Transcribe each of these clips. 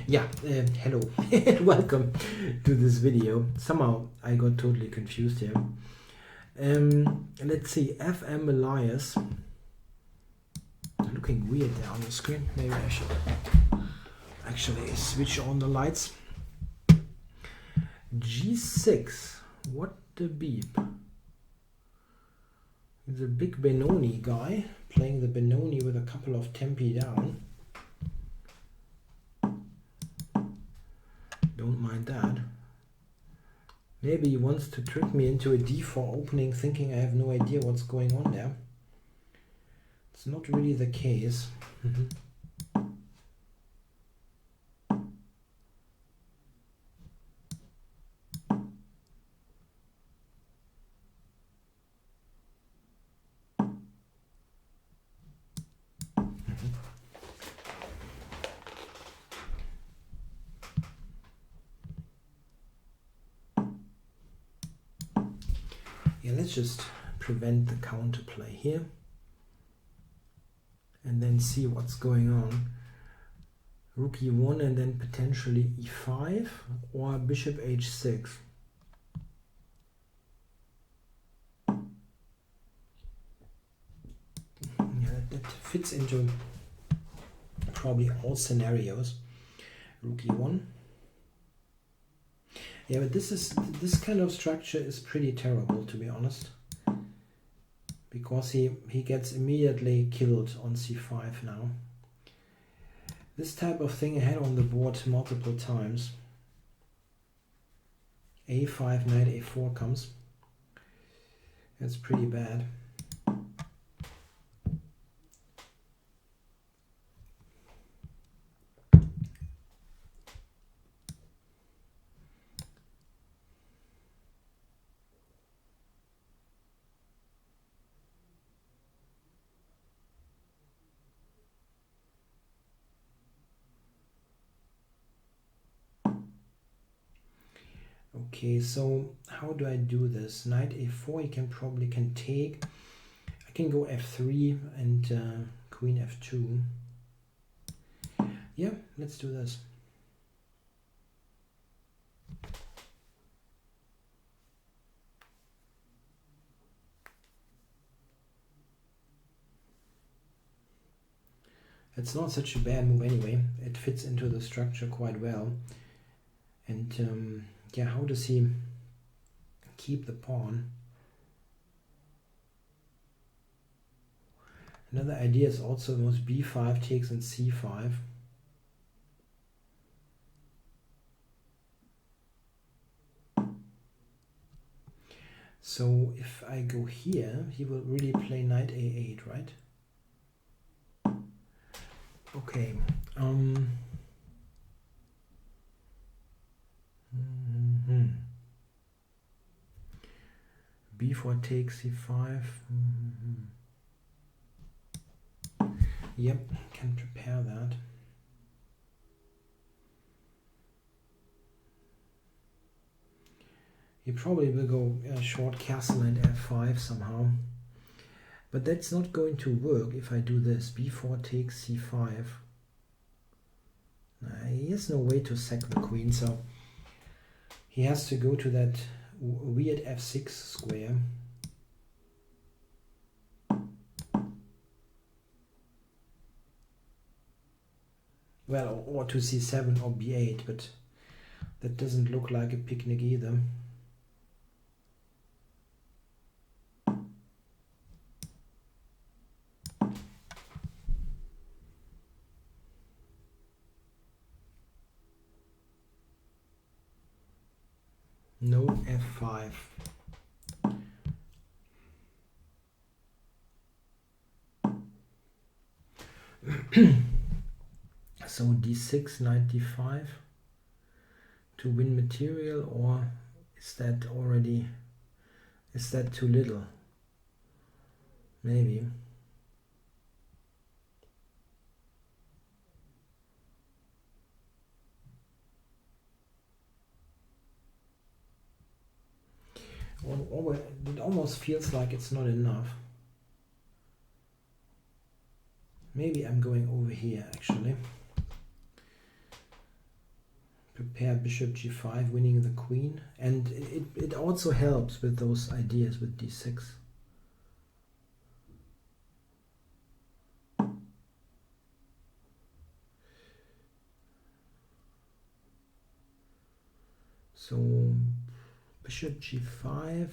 Yeah, hello and welcome to this video. Somehow I got totally confused here. Let's see, FM Alias. Looking weird there on the screen. Maybe I should actually switch on the lights. G6. What the beep? The big Benoni guy playing the Benoni with a couple of tempi down. Don't mind that. Maybe he wants to trick me into a D4 opening thinking I have no idea what's going on there. It's not really the case. Yeah, let's just prevent the counterplay here and then see what's going on. Rook e1 and then potentially e5 or bishop h6. Yeah, that fits into probably all scenarios. Rook e1. Yeah, but this kind of structure is pretty terrible, to be honest, because he gets immediately killed on c5 now. This type of thing I had on the board multiple times. a5, knight a4 comes. That's pretty bad. Okay, so how do I do this? Knight a4, he probably can take. I can go f3 and queen f2. Yeah, let's do this. It's not such a bad move anyway. It fits into the structure quite well. And yeah, how does he keep the pawn? Another idea is also most b5 takes and c5. So if I go here, he will really play knight a8, right? Okay. b4 takes c5. Yep, can prepare that. He probably will go short castle and f5 somehow. But that's not going to work if I do this. b4 takes c5. He has no way to sack the queen, so he has to go to that weird f6 square. Well, or to c7 or b8, but that doesn't look like a picnic either. No f5. So d6, knight d5 to win material, or is that too little? Maybe. It almost feels like it's not enough. Maybe I'm going over here actually. prepare bishop g5, winning the queen, and it also helps with those ideas with d6. So bishop g5.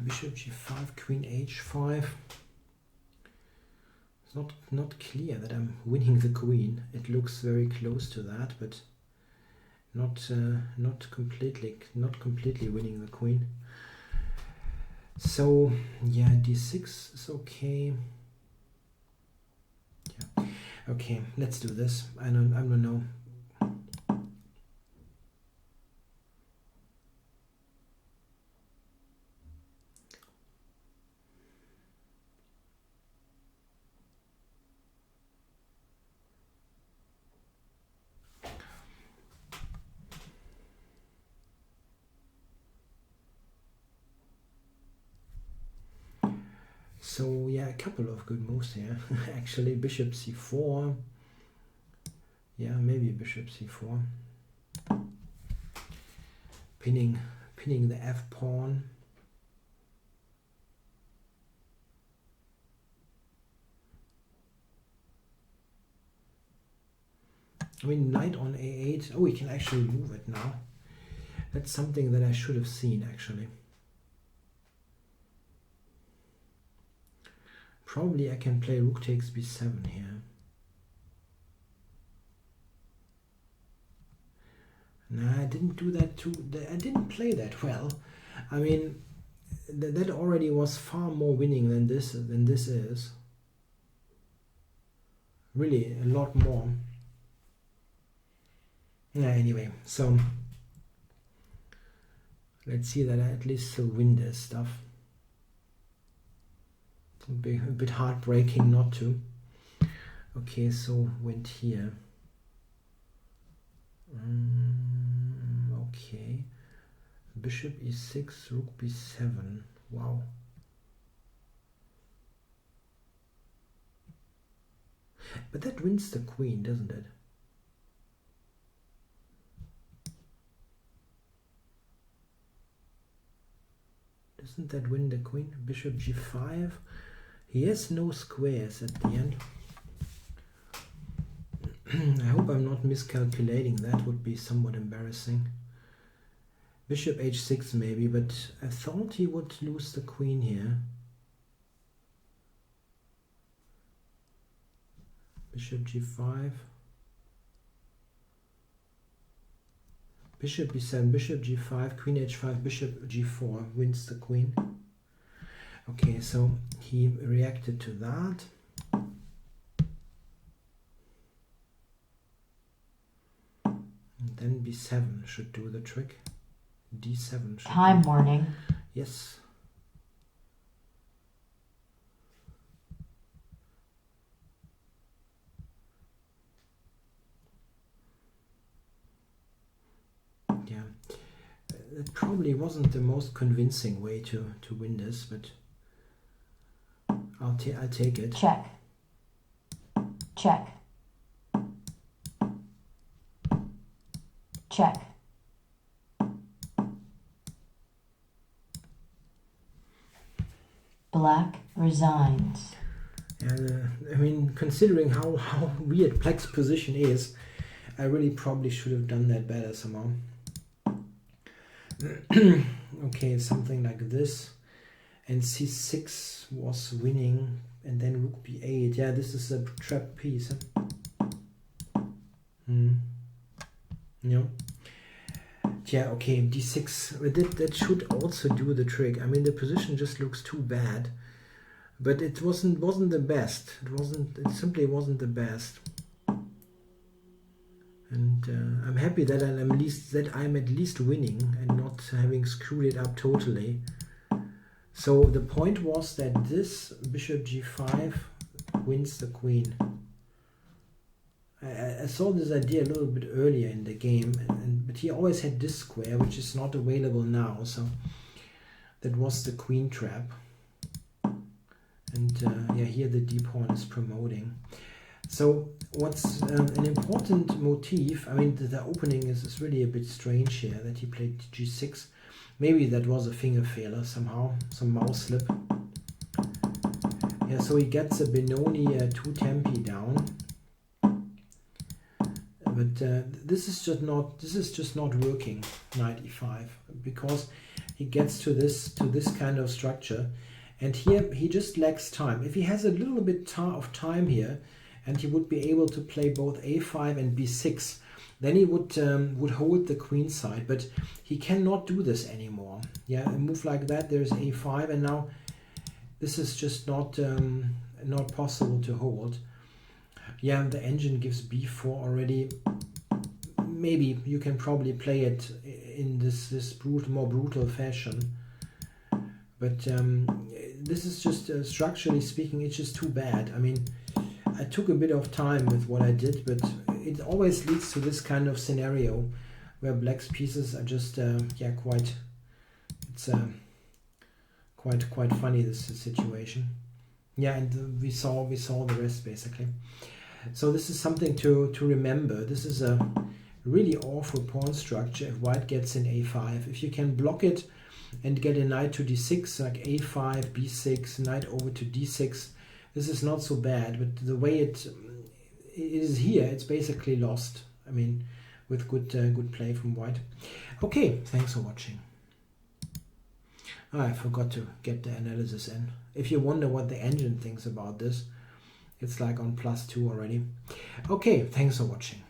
Bishop g5, queen h5. It's not clear that I'm winning the queen. It looks very close to that, but not completely winning the queen. So yeah, d6 is okay. Yeah. Okay, let's do this. I don't know. So yeah, a couple of good moves here. Actually, bishop c4. Yeah, maybe bishop c4. Pinning the f pawn. I mean, knight on a8. Oh, we can actually move it now. That's something that I should have seen, actually. Probably I can play rook takes b7 here. No, I didn't do that too. I didn't play that well. I mean, that already was far more winning than this is. Really, a lot more. Yeah, anyway, so let's see that I at least still win this stuff. It would be a bit heartbreaking not to. Okay, so went here. Okay, bishop e6, rook b7. Wow. But that wins the queen, doesn't it? Doesn't that win the queen? Bishop g5. He has no squares at the end. I hope I'm not miscalculating. That would be somewhat embarrassing. Bishop h6 maybe, but I thought he would lose the queen here. Bishop g5. Bishop b7, bishop g5, queen h5, bishop g4 wins the queen. Okay, so he reacted to that. And then b7 should do the trick. d7 should Time warning. Yes. Yeah. It probably wasn't the most convincing way to win this, but I'll take it. Check. Check. Check. Black resigns. I mean, considering how weird Black's position is, I really probably should have done that better somehow. Okay, something like this. And c6 was winning, and then rook b8. Yeah, this is a trap piece. Yeah. Yeah, okay, d6. That should also do the trick. I mean, the position just looks too bad, but it wasn't the best. It simply wasn't the best. And I'm happy that I'm at least winning and not having screwed it up totally. So the point was that this bishop g5 wins the queen. I saw this idea a little bit earlier in the game, but he always had this square, which is not available now. So that was the queen trap. And yeah, here the deep pawn is promoting. So what's an important motif, I mean, the opening is really a bit strange here, that he played g6. Maybe that was a finger failure somehow, some mouse slip. Yeah, so he gets a Benoni 2 tempi down. But this is just not working, knight e5, because he gets to this kind of structure, and here he just lacks time. If he has a little bit of time here, and he would be able to play both a5 and b6, then he would hold the queen side. But he cannot do this anymore. Yeah, a move like that, there's a5, and now this is just not possible to hold. Yeah, the engine gives b4 already. Maybe you can probably play it in this more brutal fashion. But this is just, structurally speaking, it's just too bad. I mean, I took a bit of time with what I did, but it always leads to this kind of scenario where black's pieces are just, yeah, quite, it's quite funny, this situation. Yeah, and we saw the rest basically. So this is something to remember. This is a really awful pawn structure if white gets in a5. If you can block it and get a knight to d6, like a5, b6, knight over to d6, this is not so bad. But the way it is here, it's basically lost. I mean, with good play from white. Okay, thanks for watching. I forgot to get the analysis in. If you wonder what the engine thinks about this, it's like on +2 already. Okay, thanks for watching.